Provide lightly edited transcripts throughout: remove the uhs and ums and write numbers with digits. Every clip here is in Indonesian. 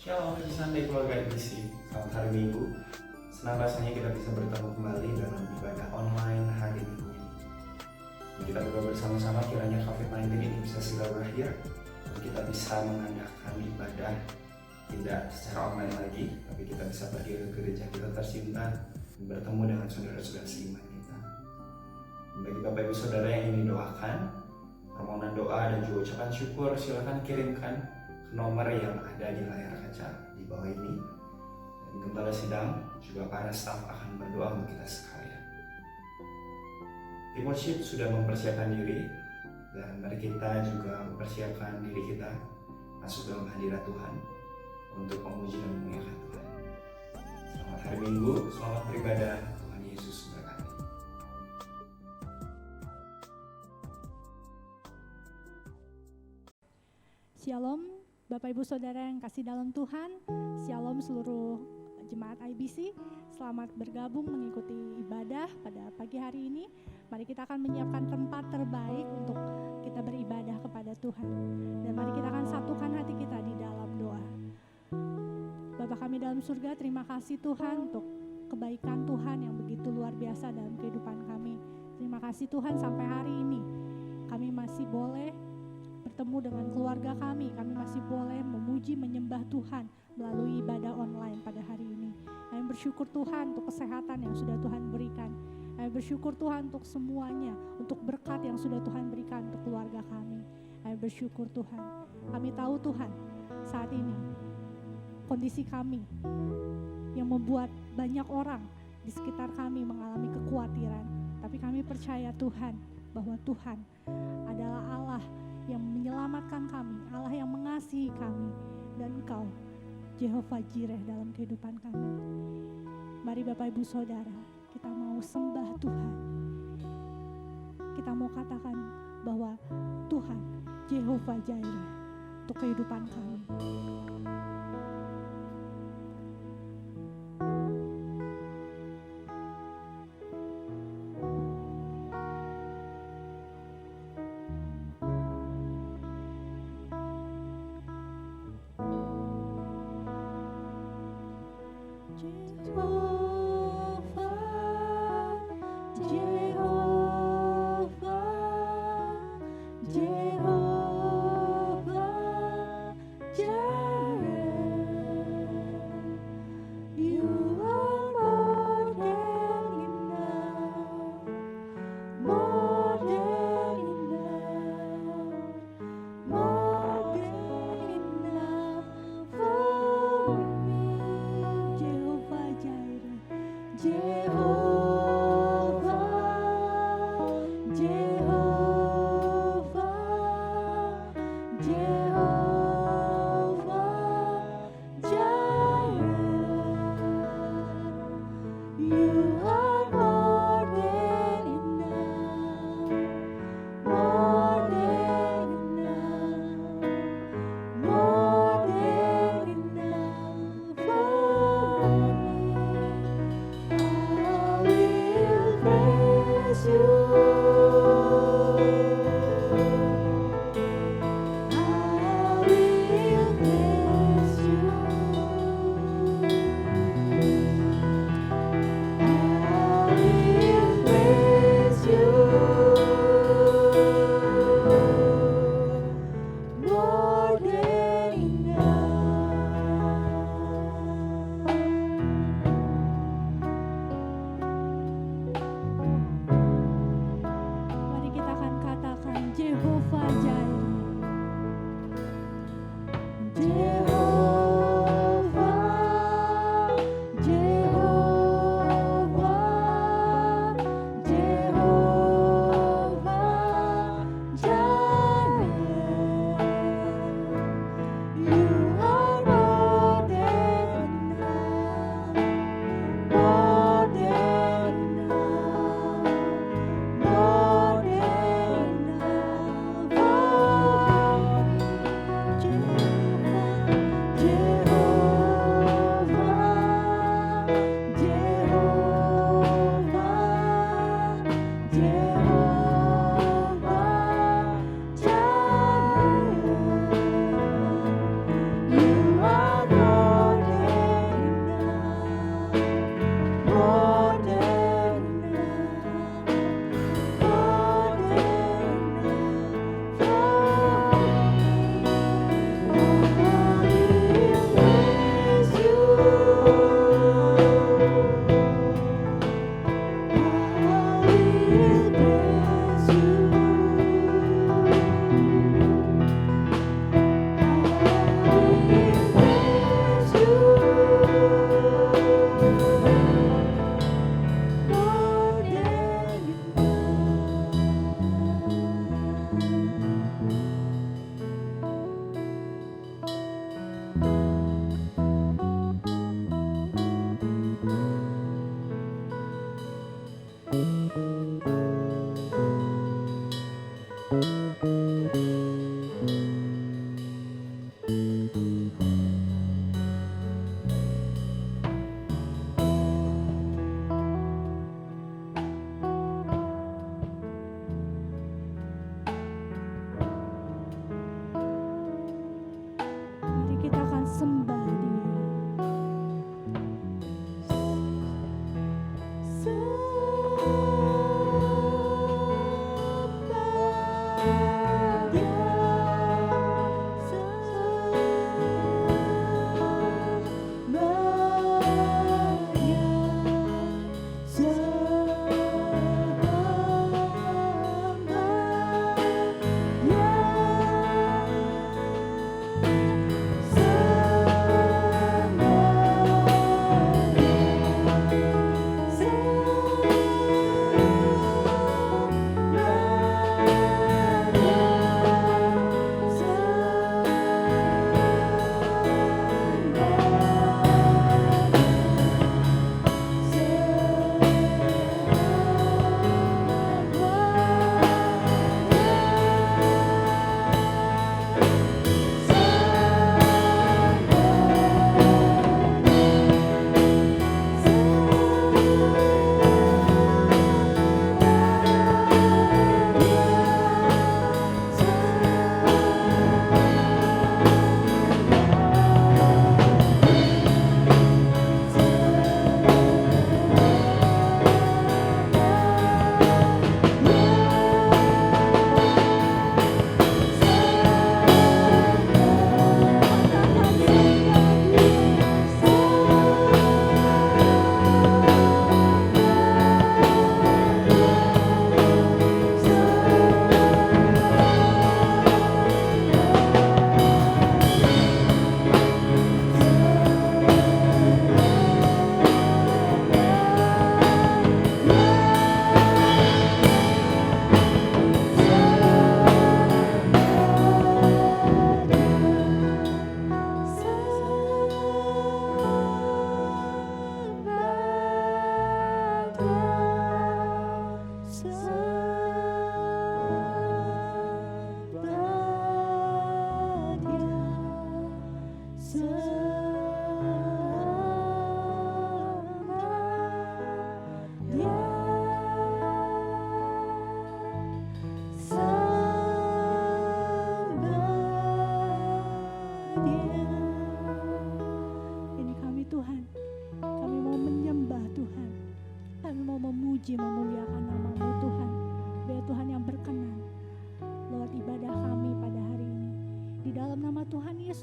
Shalom, Sunday keluarga IBC. Selamat hari Minggu. Senang rasanya kita bisa bertemu kembali dalam ibadah online hari Minggu ini. Kita berdoa bersama-sama kiranya COVID-19 ini bisa segera berakhir dan kita bisa mengadakan ibadah tidak secara online lagi, tapi kita bisa pergi ke gereja kita tercinta dan bertemu dengan saudara-saudara seiman kita. Bagi Bapak Ibu Saudara yang ingin doakan, permohonan doa dan juga ucapan syukur silakan kirimkan ke nomor yang ada di layar kaca di bawah ini. Dan Gembala Sidang juga para staf akan berdoa untuk kita sekalian. Tim worship sudah mempersiapkan diri dan mari kita juga mempersiapkan diri kita masuk dalam hadirat Tuhan untuk memuji dan memuliakan Tuhan. Selamat hari Minggu, selamat beribadah. Tuhan Yesus berkati. Shalom Bapak Ibu Saudara yang kasih dalam Tuhan. Shalom seluruh jemaat IBC. Selamat bergabung mengikuti ibadah pada pagi hari ini. Mari kita akan menyiapkan tempat terbaik untuk kita beribadah kepada Tuhan. Dan mari kita akan satukan hati kita di dalam doa. Bapa kami dalam surga, terima kasih Tuhan untuk kebaikan Tuhan yang begitu luar biasa dalam kehidupan kami. Terima kasih Tuhan sampai hari ini kami masih boleh bertemu dengan keluarga kami masih boleh memuji menyembah Tuhan melalui ibadah online pada hari ini. Kami bersyukur Tuhan untuk kesehatan yang sudah Tuhan berikan. Kami bersyukur Tuhan untuk semuanya, untuk berkat yang sudah Tuhan berikan untuk keluarga kami. Kami bersyukur Tuhan. Kami tahu Tuhan saat ini kondisi kami yang membuat banyak orang di sekitar kami mengalami kekhawatiran. Tapi kami percaya Tuhan bahwa Tuhan adalah Allah yang menyelamatkan kami, Allah yang mengasihi kami, dan Engkau Jehovah Jireh dalam kehidupan kami. Mari Bapak Ibu Saudara, kita mau sembah Tuhan. Kita mau katakan bahwa Tuhan Jehovah Jireh untuk kehidupan kami. Oh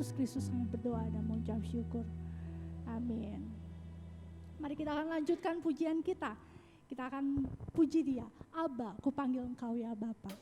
Yesus Kristus kami berdoa dan mengucap syukur. Amin. Mari kita akan lanjutkan pujian kita. Kita akan puji Dia. Aba, ku panggil Engkau ya Bapa.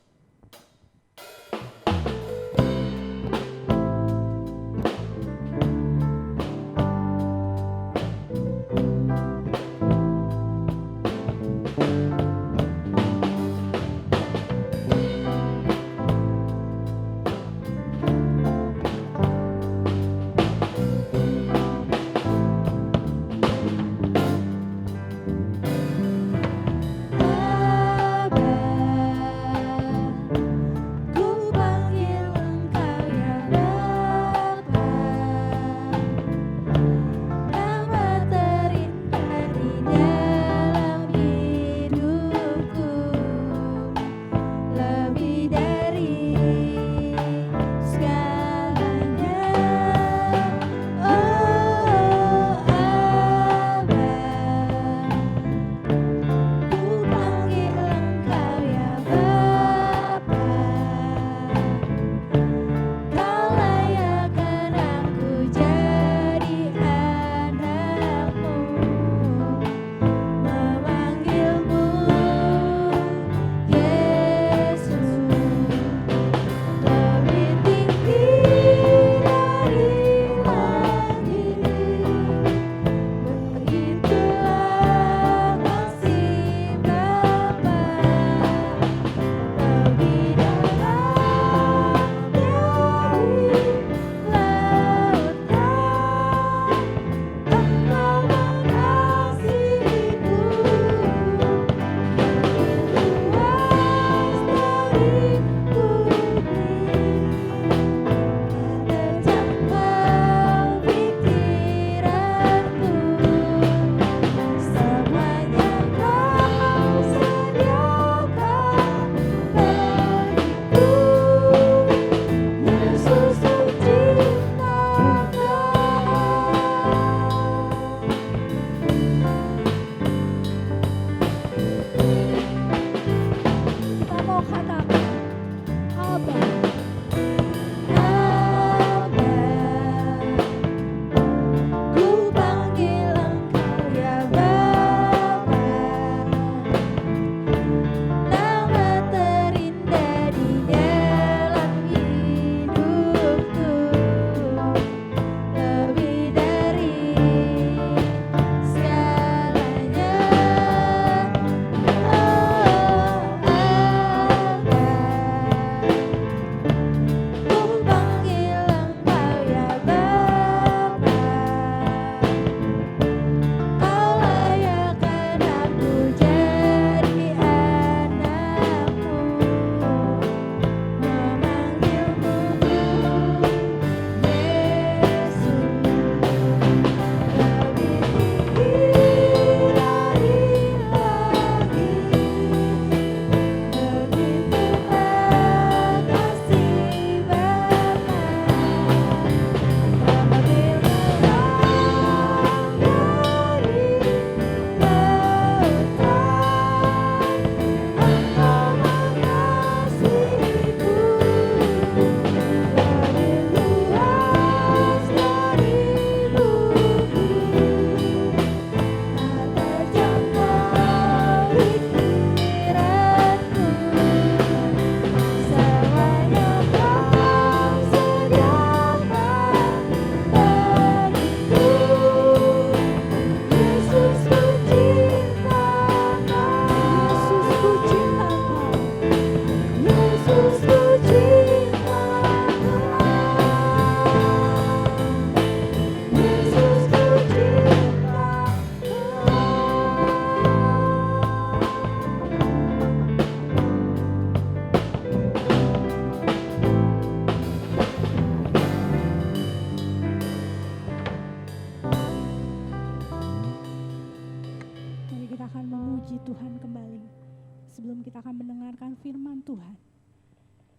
sebelum kita akan mendengarkan firman Tuhan,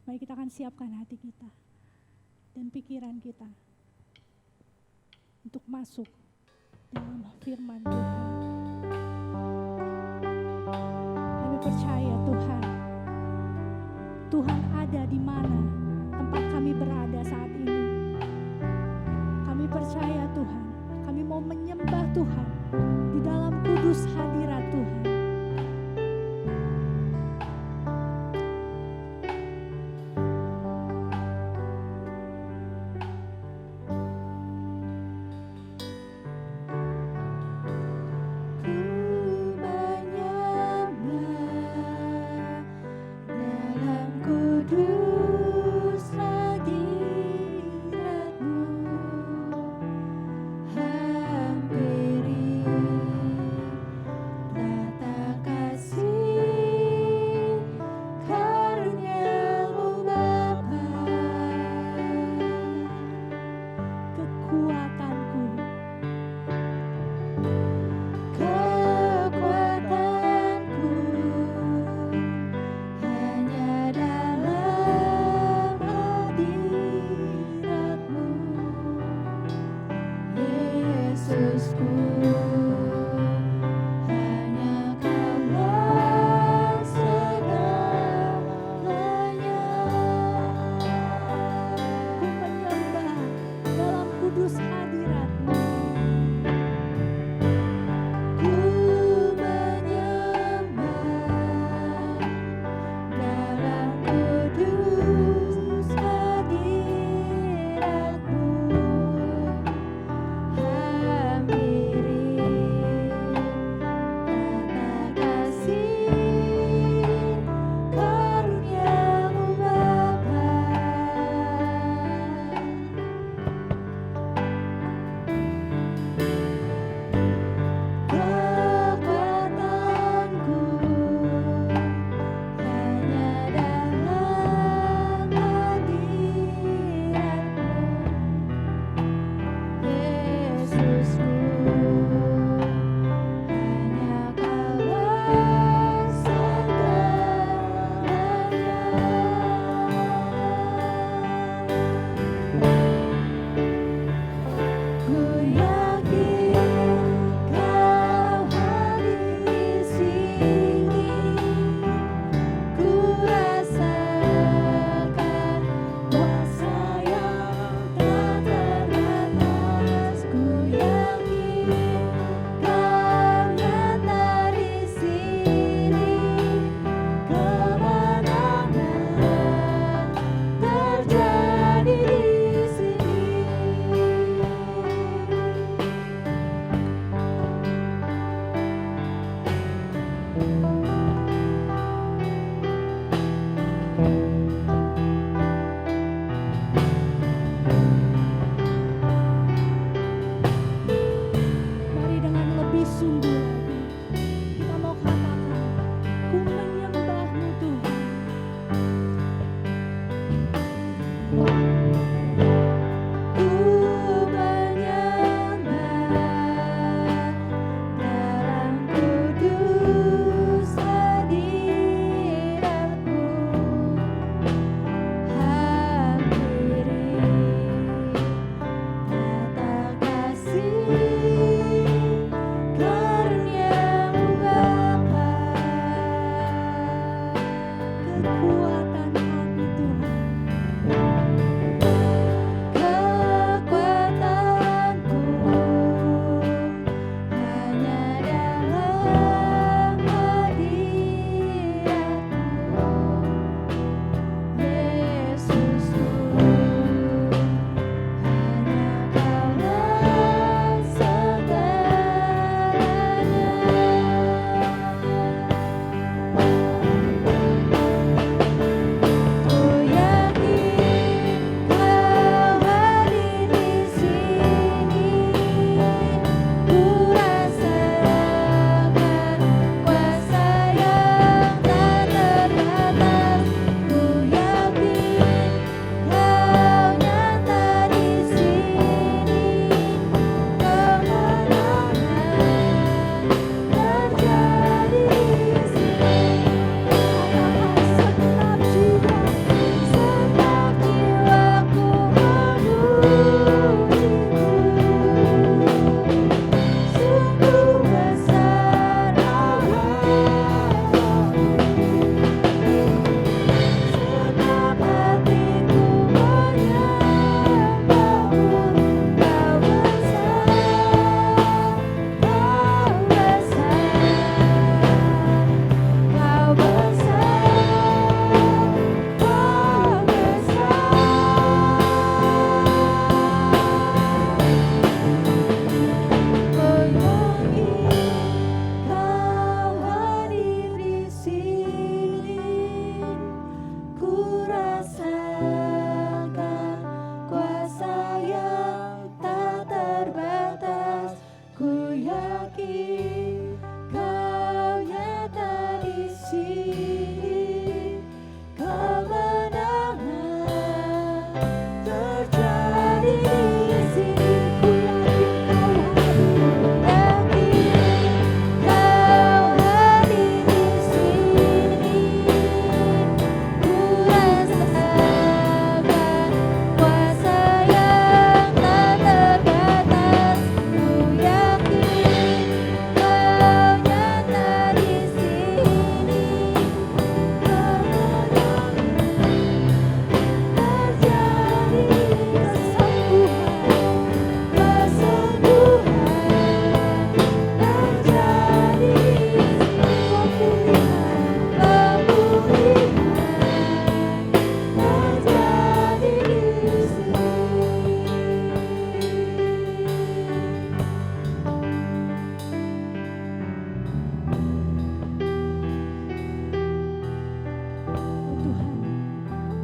mari kita akan siapkan hati kita dan pikiran kita untuk masuk dalam firman Tuhan. Kami percaya Tuhan ada di mana tempat kami berada saat ini. percaya Tuhan, kami mau menyembah Tuhan di dalam kudus hadirat Tuhan. Hampiri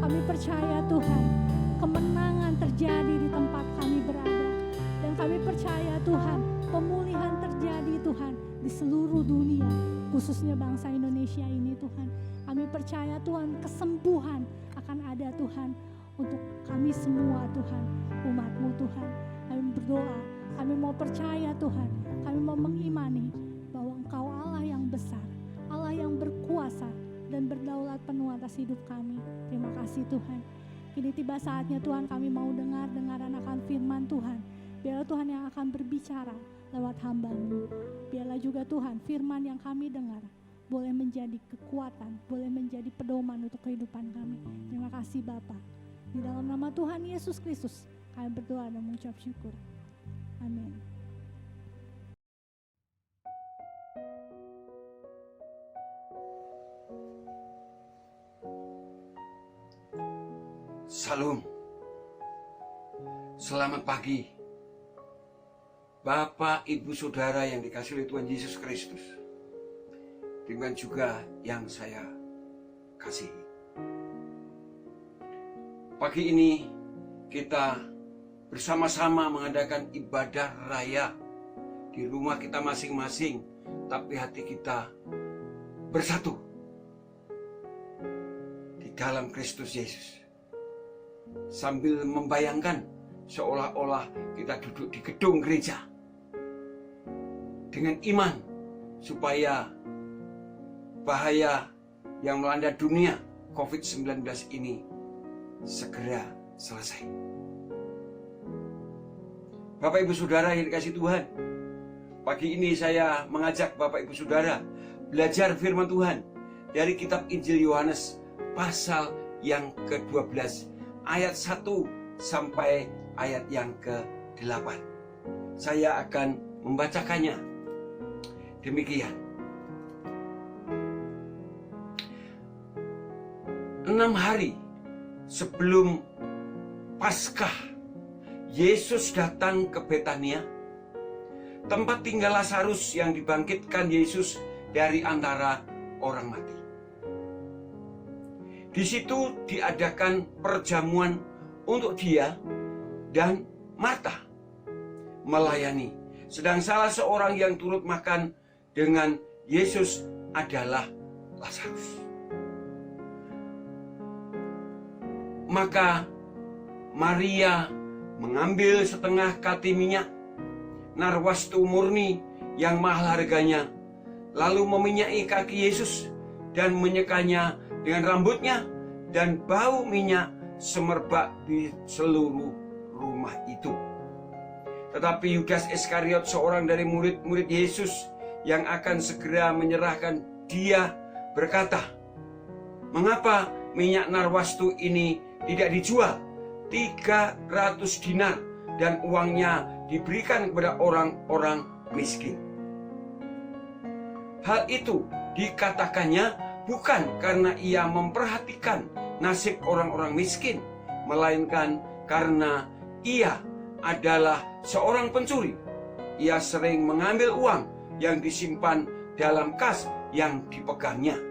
Kami percaya Tuhan, kemenangan terjadi di tempat kami berada. Dan kami percaya Tuhan, pemulihan terjadi Tuhan di seluruh dunia, khususnya bangsa Indonesia ini Tuhan. Kami percaya Tuhan, kesembuhan akan ada Tuhan untuk kami semua Tuhan, umat-Mu Tuhan. Kami berdoa, kami mau percaya Tuhan, kami mau mengimani bahwa Engkau Allah yang besar, Allah yang berkuasa dan berdaulat penuh atas hidup kami. Terima kasih Tuhan. Kini tiba saatnya Tuhan, kami mau dengar-dengaran akan firman Tuhan. Biarlah Tuhan yang akan berbicara lewat hamba-Mu. Biarlah juga Tuhan, firman yang kami dengar boleh menjadi kekuatan, boleh menjadi pedoman untuk kehidupan kami. Terima kasih Bapa. Di dalam nama Tuhan Yesus Kristus, kami berdoa dan mengucap syukur. Amin. Salam. Selamat pagi. Bapak, Ibu, Saudara yang dikasihi oleh Tuhan Yesus Kristus. Dengan juga yang saya kasihi. Pagi ini kita bersama-sama mengadakan ibadah raya di rumah kita masing-masing, tapi hati kita bersatu di dalam Kristus Yesus. Sambil membayangkan seolah-olah kita duduk di gedung gereja dengan iman, supaya bahaya yang melanda dunia COVID-19 ini segera selesai. Bapak Ibu Saudara yang dikasihi Tuhan, pagi ini saya mengajak Bapak Ibu Saudara belajar firman Tuhan dari kitab Injil Yohanes pasal yang ke-12 ayat 1 sampai ayat yang ke-8. Saya akan membacakannya demikian. 6 hari sebelum Paskah, Yesus datang ke Betania, tempat tinggal Lazarus yang dibangkitkan Yesus dari antara orang mati. Di situ diadakan perjamuan untuk dia dan Marta melayani. Sedang salah seorang yang turut makan dengan Yesus adalah Lazarus. Maka Maria mengambil setengah kati minyak narwastu murni yang mahal harganya, lalu meminyaki kaki Yesus dan menyekanya dengan rambutnya, dan bau minyak semerbak di seluruh rumah itu. Tetapi Yudas Iskariot, seorang dari murid-murid Yesus yang akan segera menyerahkan dia, berkata, "Mengapa minyak narwastu ini tidak dijual 300 dinar dan uangnya diberikan kepada orang-orang miskin?" Hal itu dikatakannya bukan karena ia memperhatikan nasib orang-orang miskin, melainkan karena ia adalah seorang pencuri. Ia sering mengambil uang yang disimpan dalam kas yang dipegangnya.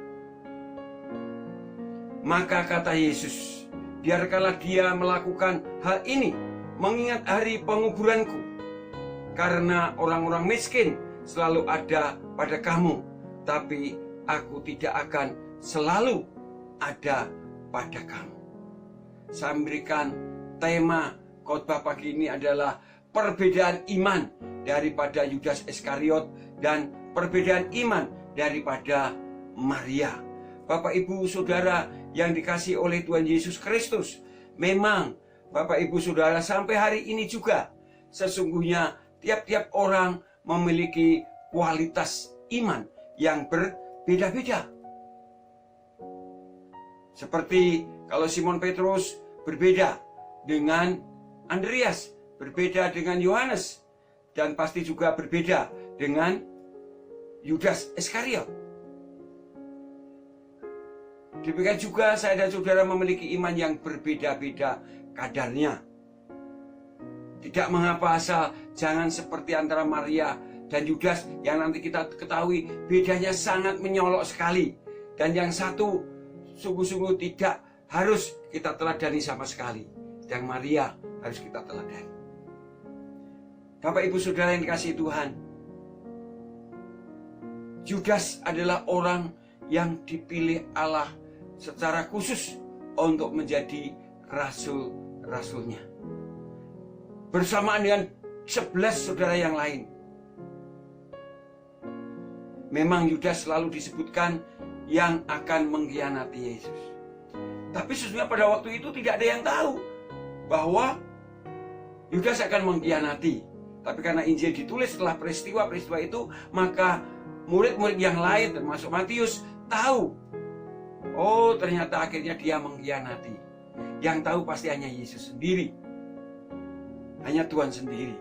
Maka kata Yesus, "Biarkanlah dia melakukan hal ini mengingat hari penguburanku, karena orang-orang miskin selalu ada pada kamu, tapi aku tidak akan selalu ada pada kamu." Saya memberikan tema khotbah pagi ini adalah perbedaan iman daripada Yudas Iskariot dan perbedaan iman daripada Maria. Bapak Ibu Saudara yang dikasihi oleh Tuhan Yesus Kristus, memang Bapak Ibu Saudara sampai hari ini juga sesungguhnya tiap-tiap orang memiliki kualitas iman yang berbeda-beda. Seperti kalau Simon Petrus berbeda dengan Andreas, berbeda dengan Yohanes, dan pasti juga berbeda dengan Yudas Iskariot. Demikian juga saya dan saudara memiliki iman yang berbeda-beda kadarnya. Tidak mengapa, asal jangan seperti antara Maria dan Yudas yang nanti kita ketahui bedanya sangat menyolok sekali. Dan yang satu sungguh-sungguh tidak harus kita teladani sama sekali. Dan Maria harus kita teladani. Bapak Ibu Saudara yang dikasihi Tuhan, Yudas adalah orang yang dipilih Allah secara khusus untuk menjadi rasul-rasulnya. Bersamaan dengan 11 saudara yang lain. Memang Yudas selalu disebutkan yang akan mengkhianati Yesus. Tapi sesungguhnya pada waktu itu tidak ada yang tahu bahwa Yudas akan mengkhianati. Tapi karena Injil ditulis setelah peristiwa-peristiwa itu, maka murid-murid yang lain termasuk Matius tahu. Oh, ternyata akhirnya dia mengkhianati. Yang tahu pasti hanya Yesus sendiri. Hanya Tuhan sendiri.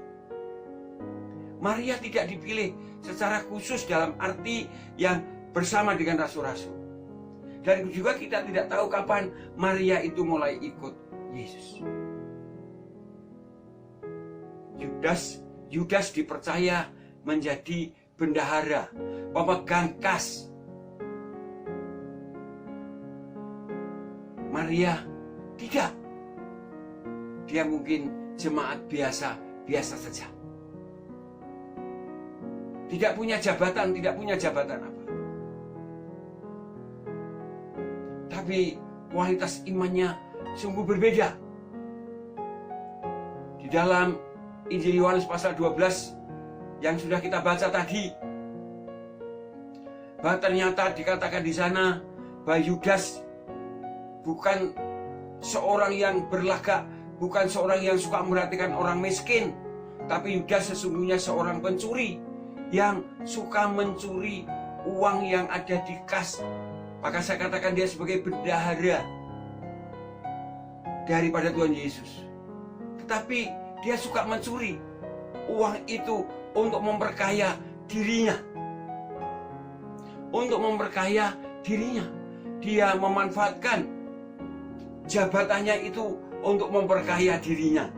Maria tidak dipilih secara khusus dalam arti yang bersama dengan rasul-rasul. Dan juga kita tidak tahu kapan Maria itu mulai ikut Yesus. Yudas dipercaya menjadi bendahara, pemegang kas. Maria tidak. Dia mungkin jemaat biasa saja. Tidak punya jabatan apa. Tapi kualitas imannya sungguh berbeda. Di dalam Injil Yohanes pasal 12 yang sudah kita baca tadi, bahwa ternyata dikatakan di sana bahwa Yudas bukan seorang yang berlagak, bukan seorang yang suka memperhatikan orang miskin, tapi Yudas sesungguhnya seorang pencuri yang suka mencuri uang yang ada di kas. Maka saya katakan dia sebagai bendahara daripada Tuhan Yesus. Tetapi dia suka mencuri uang itu untuk memperkaya dirinya. Untuk memperkaya dirinya. Dia memanfaatkan jabatannya itu untuk memperkaya dirinya.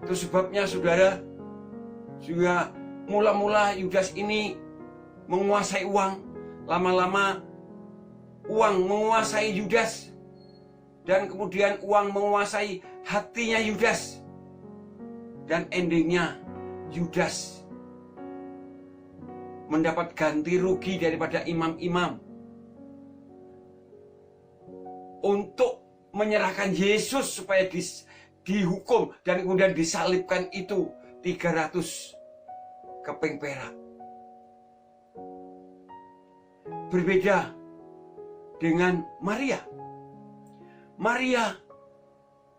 Itu sebabnya saudara, juga mula-mula Yudas ini menguasai uang. Lama-lama uang menguasai Yudas. Dan kemudian uang menguasai hatinya Yudas. Dan endingnya Yudas mendapat ganti rugi daripada imam-imam untuk menyerahkan Yesus supaya dihukum dan kemudian disalibkan itu 300 keping perak. Berbeda dengan Maria. Maria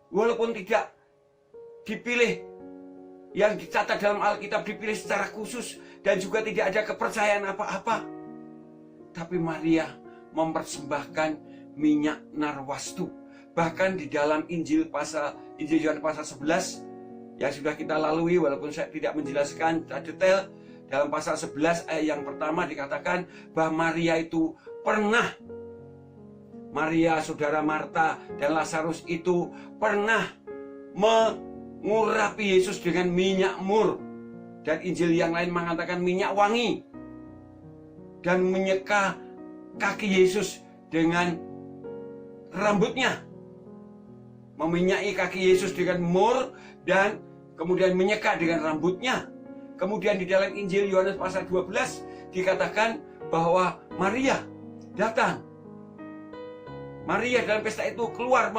walaupun tidak dipilih, yang dicatat dalam Alkitab dipilih secara khusus dan juga tidak ada kepercayaan apa-apa, tapi Maria mempersembahkan minyak narwastu. Bahkan di dalam Injil Yohanes pasal 11 yang sudah kita lalui, walaupun saya tidak menjelaskan detail, dalam pasal 11 ayat yang pertama dikatakan bahwa Maria itu pernah, Maria saudara Marta dan Lazarus itu pernah mengurapi Yesus dengan minyak mur. Dan Injil yang lain mengatakan minyak wangi. Dan menyeka kaki Yesus dengan rambutnya. Meminyaki kaki Yesus dengan mur dan kemudian menyeka dengan rambutnya. Kemudian di dalam Injil Yohanes pasal 12 dikatakan bahwa Maria datang. Maria dalam pesta itu keluar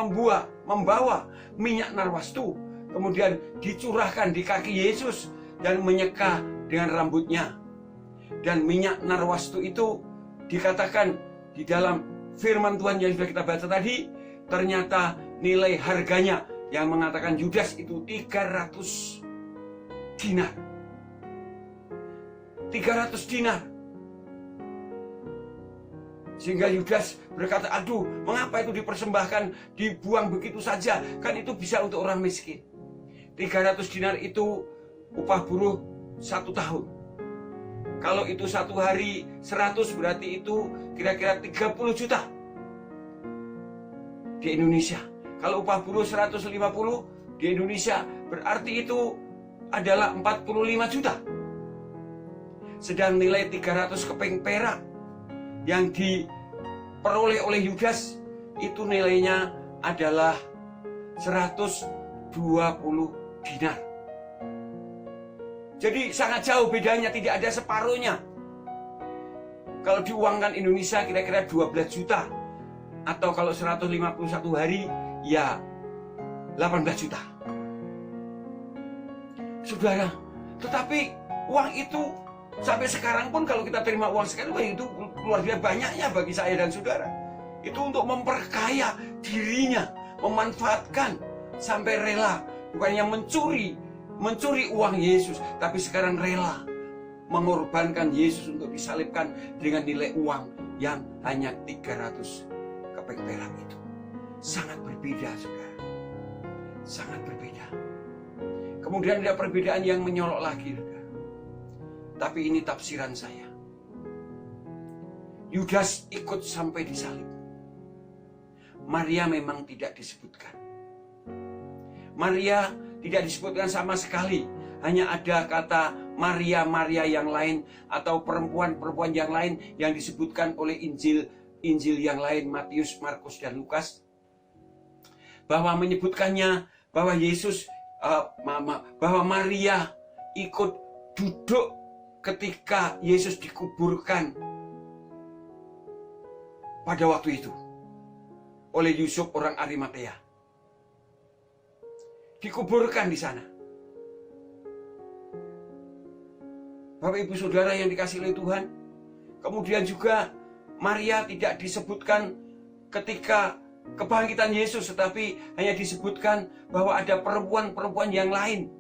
membawa minyak narwastu. Kemudian dicurahkan di kaki Yesus dan menyeka dengan rambutnya. Dan minyak narwastu itu dikatakan di dalam firman Tuhan yang sudah kita baca tadi, ternyata nilai harganya yang mengatakan Yudas itu 300 dinar. 300 dinar. Sehingga Yudas berkata, aduh, mengapa itu dipersembahkan, dibuang begitu saja, kan itu bisa untuk orang miskin. 300 dinar itu upah buruh 1 tahun. Kalau itu 1 hari 100, berarti itu kira-kira 30 juta di Indonesia. Kalau upah buruh 150 di Indonesia, berarti itu adalah 45 juta. Sedang nilai 300 keping perak yang diperoleh oleh Yudas itu nilainya adalah 120 dinar. Jadi sangat jauh bedanya, tidak ada separuhnya. Kalau diuangkan Indonesia kira-kira 12 juta. Atau kalau 151 hari, ya 18 juta. Saudara, tetapi uang itu sampai sekarang pun kalau kita terima uang sekali, wah itu luar biasa banyaknya bagi saya dan saudara. Itu untuk memperkaya dirinya, memanfaatkan sampai rela. Bukannya mencuri uang Yesus, tapi sekarang rela mengorbankan Yesus untuk disalibkan dengan nilai uang yang hanya 300 keping perak itu. Sangat berbeda, saudara. Sangat berbeda. Kemudian ada perbedaan yang menyolok lagi, saudara. Tapi ini tafsiran saya. Yudas ikut sampai disalib. Maria memang tidak disebutkan. Maria tidak disebutkan sama sekali. Hanya ada kata Maria yang lain atau perempuan-perempuan yang lain yang disebutkan oleh Injil yang lain, Matius, Markus, dan Lukas. Bahwa menyebutkannya bahwa bahwa Maria ikut duduk ketika Yesus dikuburkan pada waktu itu oleh Yusuf orang Arimatea. Dikuburkan di sana. Bapak Ibu Saudara yang dikasihi oleh Tuhan, kemudian juga Maria tidak disebutkan ketika kebangkitan Yesus, tetapi hanya disebutkan bahwa ada perempuan-perempuan yang lain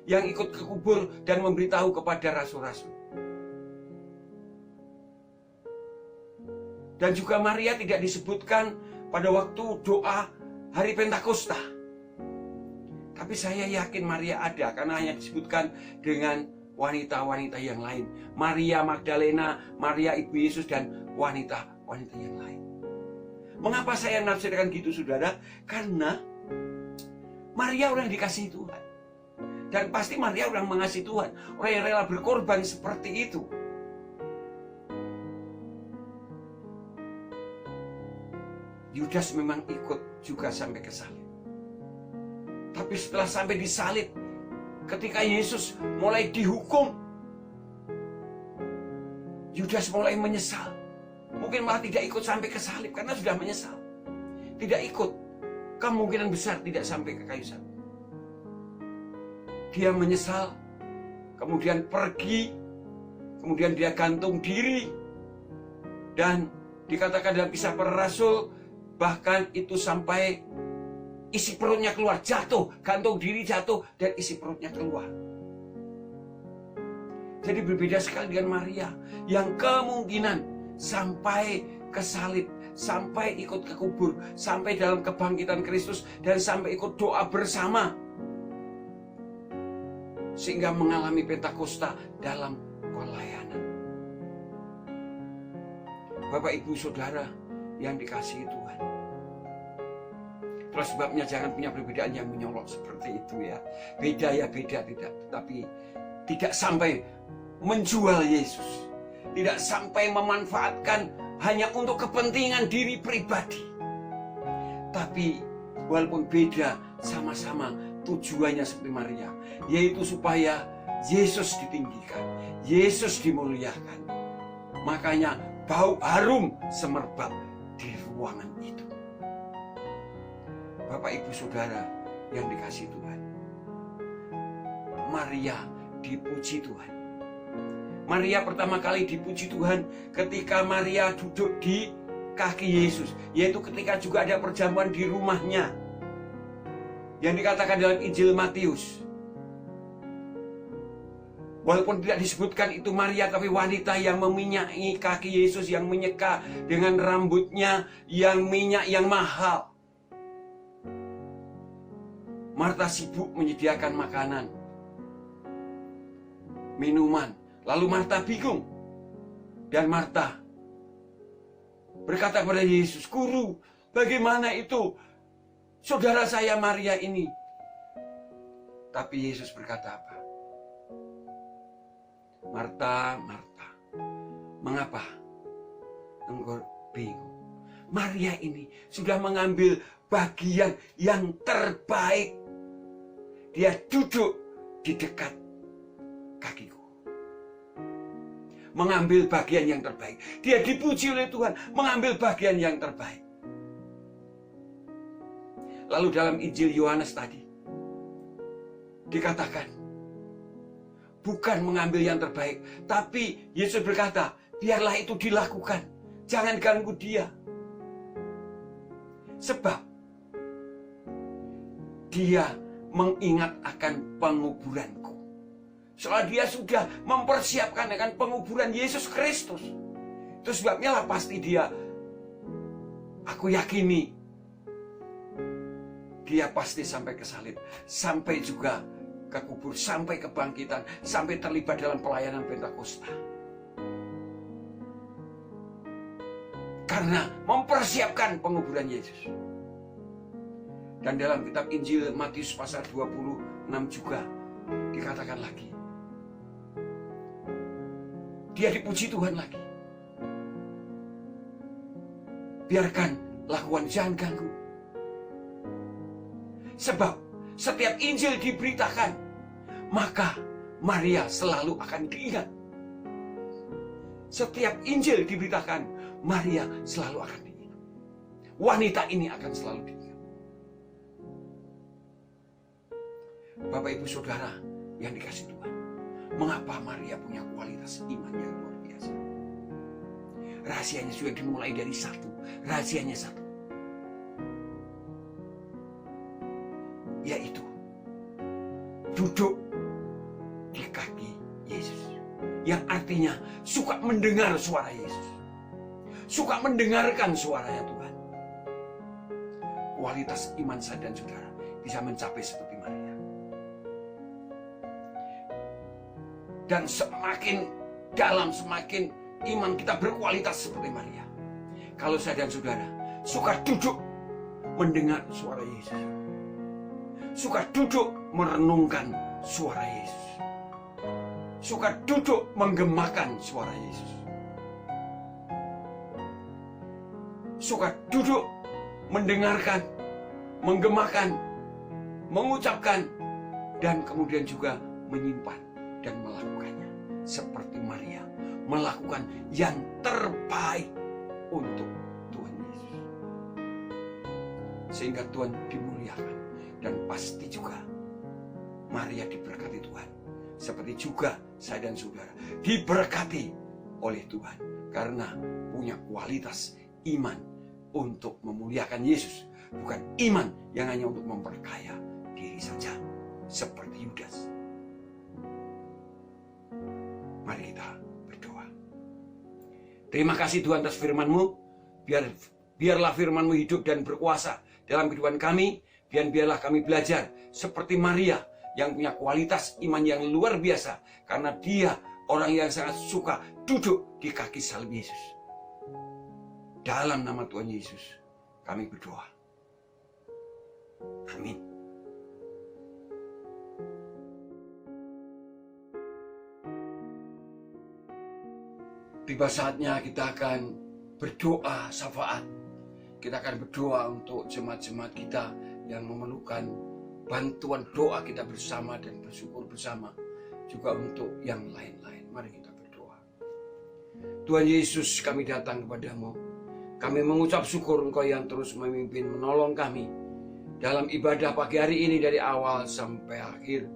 yang ikut ke kubur dan memberitahu kepada rasul-rasul. Dan juga Maria tidak disebutkan pada waktu doa hari Pentakosta. Tapi saya yakin Maria ada, karena hanya disebutkan dengan wanita-wanita yang lain. Maria Magdalena, Maria Ibu Yesus, dan wanita-wanita yang lain. Mengapa saya nafsirkan gitu, saudara? Karena Maria orang dikasihi Tuhan. Dan pasti Maria orang mengasihi Tuhan. Orang yang rela berkorban seperti itu. Yudas memang ikut juga sampai ke salib. Tapi setelah sampai di salib, ketika Yesus mulai dihukum, Yudas mulai menyesal. Mungkin malah tidak ikut sampai ke salib karena sudah menyesal. Tidak ikut, kemungkinan besar tidak sampai ke kayu salib. Dia menyesal, kemudian pergi, kemudian dia gantung diri, dan dikatakan dalam Kisah Para Rasul, bahkan itu sampai isi perutnya keluar, jatuh, gantung diri jatuh, dan isi perutnya keluar. Jadi berbeda sekali dengan Maria, yang kemungkinan sampai ke salib, sampai ikut ke kubur, sampai dalam kebangkitan Kristus, dan sampai ikut doa bersama. Sehingga mengalami Pentakosta dalam pelayanan. Bapak Ibu Saudara yang dikasihi Tuhan. Terus sebabnya jangan punya perbedaan yang menyolok seperti itu ya. Beda ya beda, tidak. Tapi tidak sampai menjual Yesus. Tidak sampai memanfaatkan hanya untuk kepentingan diri pribadi. Tapi walaupun beda, sama-sama tujuannya seperti Maria. Yaitu supaya Yesus ditinggikan, Yesus dimuliakan. Makanya bau harum semerbak di ruangan itu. Bapak Ibu Saudara yang dikasihi Tuhan, Maria dipuji Tuhan. Maria pertama kali dipuji Tuhan ketika Maria duduk di kaki Yesus, yaitu ketika juga ada perjamuan di rumahnya yang dikatakan dalam Injil Matius. Walaupun tidak disebutkan itu Maria, tapi wanita yang meminyaki kaki Yesus, yang menyeka dengan rambutnya yang minyak yang mahal. Marta sibuk menyediakan makanan, minuman. Lalu Marta bingung. Dan Marta berkata kepada Yesus, "Guru, bagaimana itu saudara saya Maria ini?" Tapi Yesus berkata apa? "Marta, Marta, mengapa engkau bingung? Maria ini sudah mengambil bagian yang terbaik. Dia duduk di dekat kakiku. Mengambil bagian yang terbaik. Dia dipuji oleh Tuhan, mengambil bagian yang terbaik. Lalu dalam Injil Yohanes tadi dikatakan, bukan mengambil yang terbaik, tapi Yesus berkata, biarlah itu dilakukan, jangan ganggu dia. Sebab dia mengingat akan penguburanku. Soalnya dia sudah mempersiapkan akan penguburan Yesus Kristus. Itu sebabnya lah pasti dia, aku yakini, dia pasti sampai ke salib, sampai juga ke kubur, sampai kebangkitan, sampai terlibat dalam pelayanan Pentakosta. Karena mempersiapkan penguburan Yesus. Dan dalam kitab Injil Matius pasal 26 juga dikatakan lagi, dia dipuji Tuhan lagi. Biarkan lakukan, jangan ganggu. Sebab setiap Injil diberitakan, maka Maria selalu akan diingat. Setiap Injil diberitakan, Maria selalu akan diingat. Wanita ini akan selalu diingat. Bapak Ibu Saudara yang dikasihi Tuhan, mengapa Maria punya kualitas iman yang luar biasa? Rahasianya sudah dimulai dari satu. Rahasianya satu, yaitu duduk di kaki Yesus. Yang artinya suka mendengar suara Yesus, suka mendengarkan suaranya Tuhan. Kualitas iman saya dan saudara bisa mencapai seperti Maria. Dan semakin dalam, semakin iman kita berkualitas seperti Maria. Kalau saya dan saudara suka duduk mendengar suara Yesus, suka duduk merenungkan suara Yesus, suka duduk menggemakan suara Yesus, suka duduk mendengarkan, menggemakan, mengucapkan, dan kemudian juga menyimpan dan melakukannya. Seperti Maria melakukan yang terbaik untuk Tuhan Yesus, sehingga Tuhan dimuliakan. Dan pasti juga Maria diberkati Tuhan, seperti juga saya dan saudara diberkati oleh Tuhan, karena punya kualitas iman untuk memuliakan Yesus, bukan iman yang hanya untuk memperkaya diri saja seperti Yudas. Mari kita berdoa. Terima kasih Tuhan atas firman-Mu. Biarlah firman-Mu hidup dan berkuasa dalam kehidupan kami. Biarlah kami belajar seperti Maria yang punya kualitas iman yang luar biasa. Karena dia orang yang sangat suka duduk di kaki salib Yesus. Dalam nama Tuhan Yesus kami berdoa. Amin. Tiba saatnya kita akan berdoa syafaat. Kita akan berdoa untuk jemaat-jemaat kita yang memerlukan bantuan doa kita bersama dan bersyukur bersama. Juga untuk yang lain-lain. Mari kita berdoa. Tuhan Yesus, kami datang kepadamu. Kami mengucap syukur Engkau yang terus memimpin, menolong kami dalam ibadah pagi hari ini dari awal sampai akhir.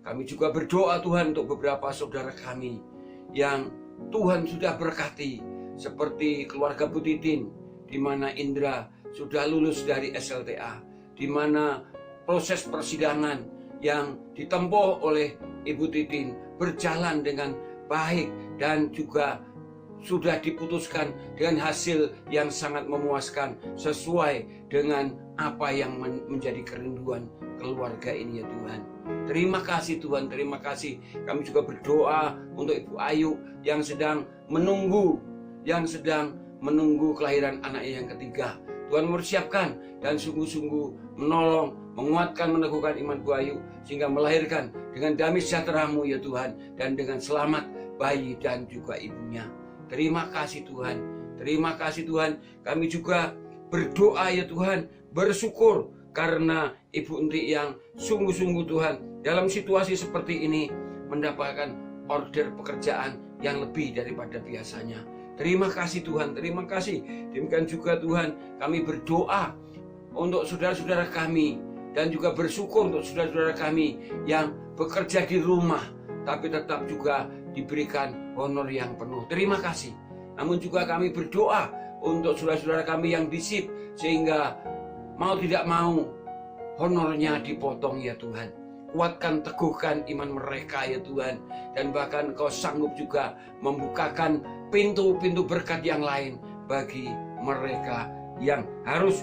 Kami juga berdoa Tuhan untuk beberapa saudara kami yang Tuhan sudah berkati, seperti keluarga Bu Titin, di mana Indra sudah lulus dari SLTA, di mana proses persidangan yang ditempuh oleh Ibu Titin berjalan dengan baik dan juga sudah diputuskan dengan hasil yang sangat memuaskan sesuai dengan apa yang menjadi kerinduan keluarga ini ya Tuhan. Terima kasih Tuhan, terima kasih. Kami juga berdoa untuk Ibu Ayu yang sedang menunggu kelahiran anaknya yang ketiga. Tuhan mempersiapkan dan sungguh-sungguh menolong, menguatkan, meneguhkan iman Bu Ayu sehingga melahirkan dengan damai sejahtera-Mu ya Tuhan, dan dengan selamat bayi dan juga ibunya. Terima kasih Tuhan. Terima kasih Tuhan, kami juga berdoa ya Tuhan, bersyukur karena Ibu Enti yang sungguh-sungguh Tuhan dalam situasi seperti ini mendapatkan order pekerjaan yang lebih daripada biasanya. Terima kasih Tuhan, terima kasih. Demikian juga Tuhan, kami berdoa untuk saudara-saudara kami dan juga bersyukur untuk saudara-saudara kami yang bekerja di rumah tapi tetap juga diberikan honor yang penuh. Terima kasih. Namun juga kami berdoa untuk saudara-saudara kami yang disip sehingga mau tidak mau honornya dipotong ya Tuhan. Kuatkan, teguhkan iman mereka ya Tuhan. Dan bahkan Engkau sanggup juga membukakan pintu-pintu berkat yang lain bagi mereka yang harus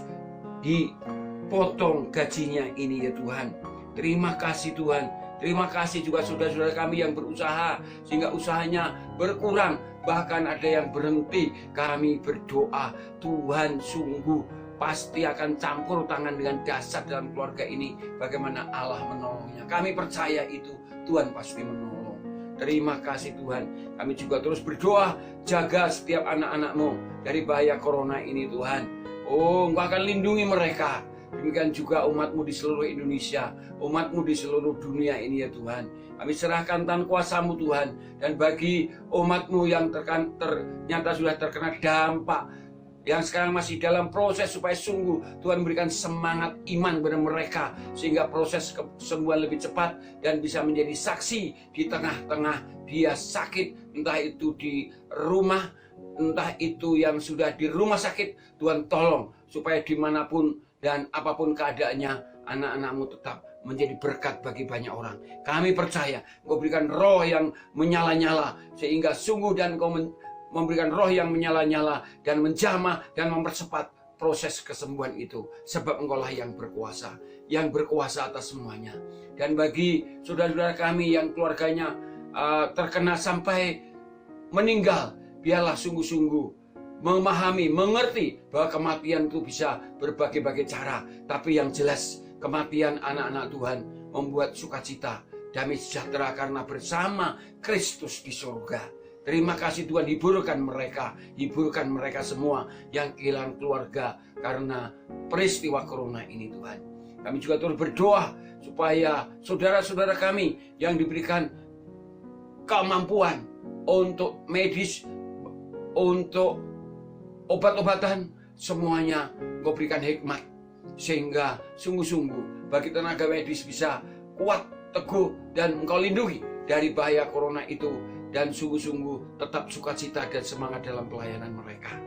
dipotong gajinya ini ya Tuhan. Terima kasih Tuhan. Terima kasih juga saudara-saudara kami yang berusaha sehingga usahanya berkurang. Bahkan ada yang berhenti. Kami berdoa Tuhan sungguh pasti akan campur tangan dengan dahsyat dalam keluarga ini. Bagaimana Allah menolongnya. Kami percaya itu Tuhan pasti menolong. Terima kasih Tuhan. Kami juga terus berdoa. Jaga setiap anak-anak-Mu dari bahaya corona ini Tuhan. Oh, Engkau akan lindungi mereka. Demikian juga umat-Mu di seluruh Indonesia. Umat-Mu di seluruh dunia ini ya Tuhan. Kami serahkan tangan kuasa-Mu Tuhan. Dan bagi umat-Mu yang ternyata sudah terkena dampak yang sekarang masih dalam proses supaya sungguh Tuhan berikan semangat iman kepada mereka sehingga proses kesembuhan lebih cepat dan bisa menjadi saksi di tengah-tengah dia sakit, entah itu di rumah, entah itu yang sudah di rumah sakit. Tuhan tolong supaya dimanapun dan apapun keadaannya anak-anak-Mu tetap menjadi berkat bagi banyak orang. Kami percaya Engkau berikan roh yang menyala-nyala sehingga sungguh dan Engkau memberikan roh yang menyala-nyala dan menjamah dan mempercepat proses kesembuhan itu. Sebab Engkaulah yang berkuasa atas semuanya. Dan bagi saudara-saudara kami yang keluarganya terkena sampai meninggal, biarlah sungguh-sungguh memahami, mengerti bahwa kematian itu bisa berbagai-bagai cara. Tapi yang jelas kematian anak-anak Tuhan membuat sukacita, damai sejahtera karena bersama Kristus di surga. Terima kasih Tuhan, hiburkan mereka semua yang kehilangan keluarga karena peristiwa corona ini Tuhan. Kami juga terus berdoa supaya saudara-saudara kami yang diberikan kemampuan untuk medis, untuk obat-obatan, semuanya Engkau berikan hikmat sehingga sungguh-sungguh bagi tenaga medis bisa kuat, teguh dan Engkau lindungi dari bahaya corona itu. Dan sungguh-sungguh tetap sukacita dan semangat dalam pelayanan mereka.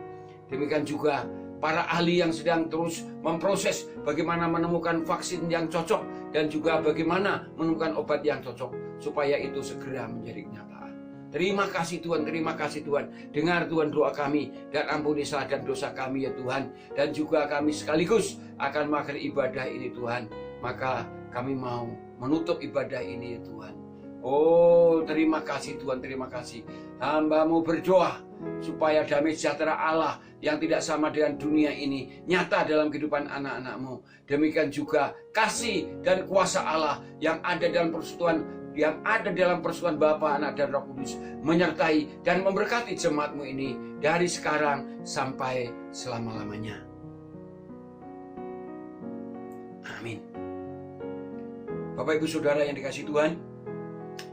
Demikian juga para ahli yang sedang terus memproses bagaimana menemukan vaksin yang cocok dan juga bagaimana menemukan obat yang cocok supaya itu segera menjadi kenyataan. Terima kasih Tuhan, terima kasih Tuhan. Dengar Tuhan doa kami dan ampuni salah dan dosa kami ya Tuhan. Dan juga kami sekaligus akan mengakhiri ibadah ini Tuhan. Maka kami mau menutup ibadah ini ya Tuhan. Oh, terima kasih Tuhan, terima kasih. Hamba-Mu berdoa supaya damai sejahtera Allah yang tidak sama dengan dunia ini nyata dalam kehidupan anak-anak-Mu. Demikian juga kasih dan kuasa Allah yang ada dalam persekutuan Bapa, Anak dan Roh Kudus menyertai dan memberkati jemaat-Mu ini dari sekarang sampai selama-lamanya. Amin. Bapak Ibu Saudara yang dikasihi Tuhan,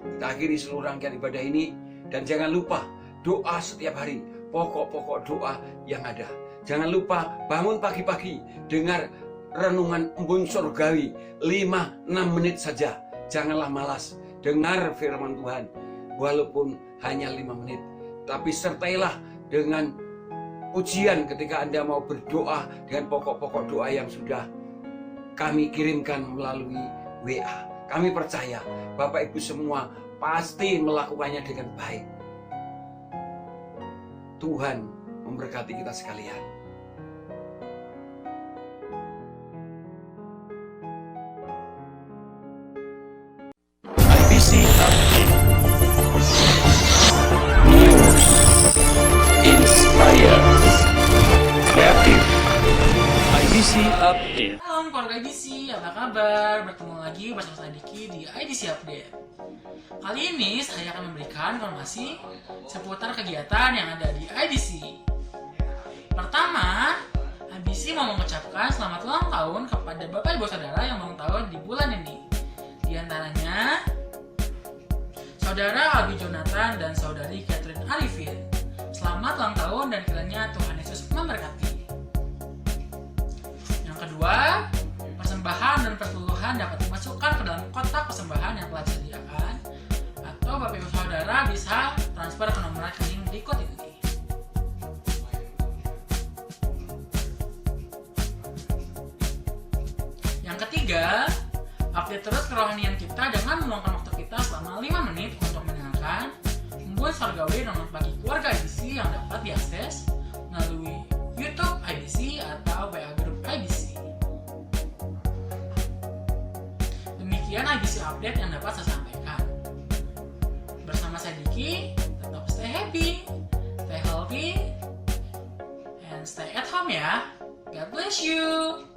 kita akhiri seluruh rangkaian ibadah ini dan jangan lupa doa setiap hari, pokok-pokok doa yang ada. Jangan lupa bangun pagi-pagi dengar renungan embun surgawi 5-6 menit saja. Janganlah malas dengar firman Tuhan walaupun hanya 5 menit. Tapi sertailah dengan pujian ketika Anda mau berdoa dengan pokok-pokok doa yang sudah kami kirimkan melalui WA. Kami percaya Bapak Ibu semua pasti melakukannya dengan baik. Tuhan memberkati kita sekalian. IBC Update. News. Inspire. Kreatif. IBC Update. Halo keluarga IDC, apa kabar? Bertemu lagi bersama saya Diki di IDC Update. Kali ini saya akan memberikan informasi seputar kegiatan yang ada di IDC. Pertama, IBC mau mengucapkan selamat ulang tahun kepada Bapak Ibu Saudara yang ulang tahun di bulan ini. Di antaranya, Saudara Albi Jonathan dan Saudari Catherine Arifin. Selamat ulang tahun dan kiranya Tuhan Yesus memberkati. Yang kedua, persembahan dan perpuluhan dapat dimasukkan ke dalam kotak persembahan yang telah disediakan, atau Bapak Ibu Saudara bisa transfer ke nomor rekening berikut ini. Yang ketiga, update terus kerohanian kita dengan meluangkan waktu kita selama 5 menit untuk mendengarkan Embun Sorgawi dengan bagi keluarga IBC yang dapat diakses melalui YouTube IBC atau WA Group IBC. Demikian IBC update yang dapat saya sampaikan. Bersama saya Diki, tetap stay happy, stay healthy, and stay at home ya. God bless you.